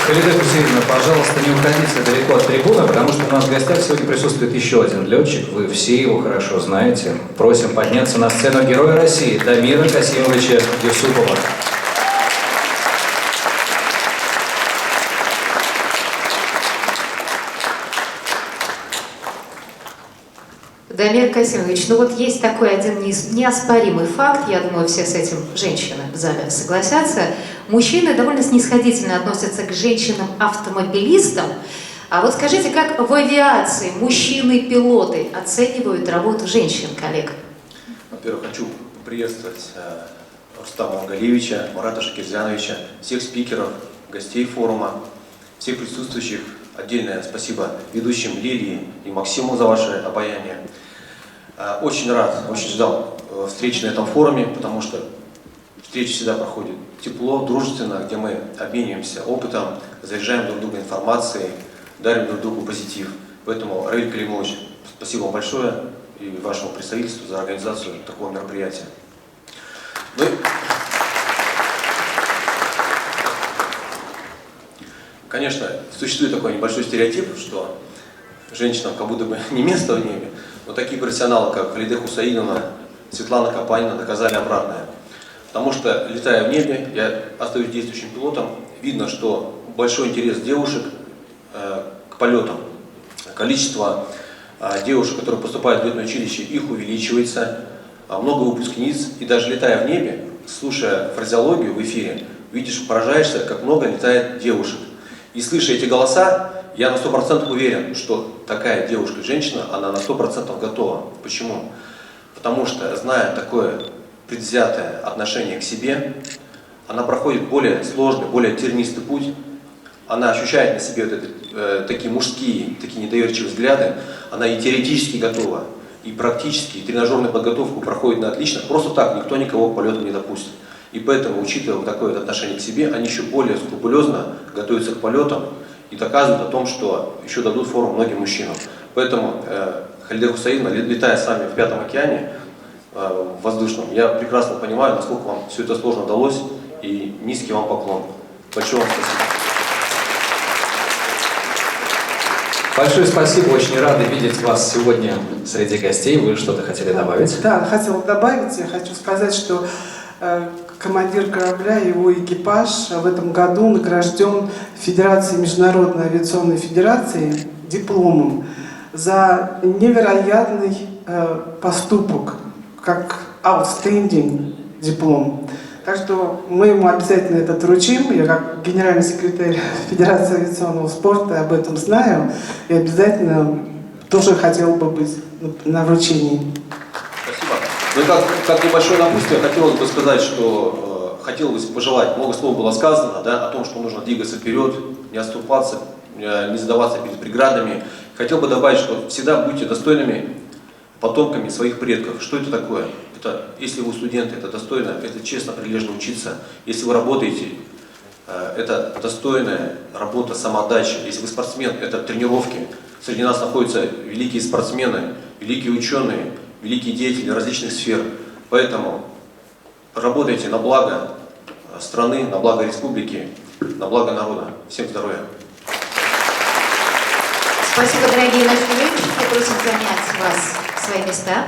Халида Хусейновна, пожалуйста, не уходите далеко от трибуны, потому что у нас в гостях сегодня присутствует еще один летчик. Вы все его хорошо знаете. Просим подняться на сцену Героя России Дамира Касимовича Юсупова. Дамир Касимович, ну вот есть такой один неоспоримый факт, я думаю, все с этим женщины в зале согласятся. Мужчины довольно снисходительно относятся к женщинам-автомобилистам. А вот скажите, как в авиации мужчины-пилоты оценивают работу женщин, коллег? Во-первых, хочу приветствовать Рустама Галиевича, Марата Шакирзяновича, всех спикеров, гостей форума, всех присутствующих. Отдельное спасибо ведущим Лилии и Максиму за ваше обаяние. Очень рад, очень ждал встречи на этом форуме, потому что встреча всегда проходит тепло, дружественно, где мы обмениваемся опытом, заряжаем друг друга информацией, дарим друг другу позитив. Поэтому, Равиль Калимович, спасибо вам большое и вашему представительству за организацию такого мероприятия. Конечно, существует такой небольшой стереотип, что женщинам как будто бы не место в небе, но такие профессионалы, как Халида Хусейновна, Светлана Капанина, доказали обратное. Потому что, летая в небе, я остаюсь действующим пилотом, видно, что большой интерес девушек к полетам. Количество девушек, которые поступают в летное училище, их увеличивается, много выпускниц, и даже летая в небе, слушая фразеологию в эфире, видишь, поражаешься, как много летает девушек. И слыша эти голоса, я на 100% уверен, что такая девушка, женщина, она на 100% готова. Почему? Потому что, зная такое предвзятое отношение к себе, она проходит более сложный, более тернистый путь, она ощущает на себе вот такие мужские, такие недоверчивые взгляды, она и теоретически готова, и практически, и тренажерную подготовку проходит на отлично, просто так никто никого к полету не допустит. И поэтому, учитывая вот такое отношение к себе, они еще более скрупулезно готовятся к полетам и доказывают о том, что еще дадут фору многим мужчинам. Поэтому, Халида Хусейновна, летая с вами в Пятом океане, в воздушном, я прекрасно понимаю, насколько вам все это сложно удалось, и низкий вам поклон. Большое вам спасибо. Большое спасибо, очень рады видеть вас сегодня среди гостей. Вы что-то хотели добавить? Да, хотела добавить. Я хочу сказать, что командир корабля и его экипаж в этом году награжден Федерацией Международной авиационной федерации дипломом за невероятный поступок, как outstanding диплом. Так что мы ему обязательно это вручим. Я как генеральный секретарь Федерации авиационного спорта об этом знаю. И обязательно тоже хотел бы быть на вручении. Спасибо. Ну, как небольшое напутствие, хотелось бы сказать, что хотелось бы пожелать, много слов было сказано, да, о том, что нужно двигаться вперед, не отступаться, не сдаваться перед преградами. Хотел бы добавить, что всегда будьте достойными потомками своих предков. Что это такое? Это, если вы студенты, это достойно, это честно, прилежно учиться. Если вы работаете, это достойная работа, самоотдача. Если вы спортсмен, это тренировки. Среди нас находятся великие спортсмены, великие ученые, великие деятели различных сфер. Поэтому работайте на благо страны, на благо республики, на благо народа. Всем здоровья! Спасибо, дорогие наши летчики. Просим занять вас свои места.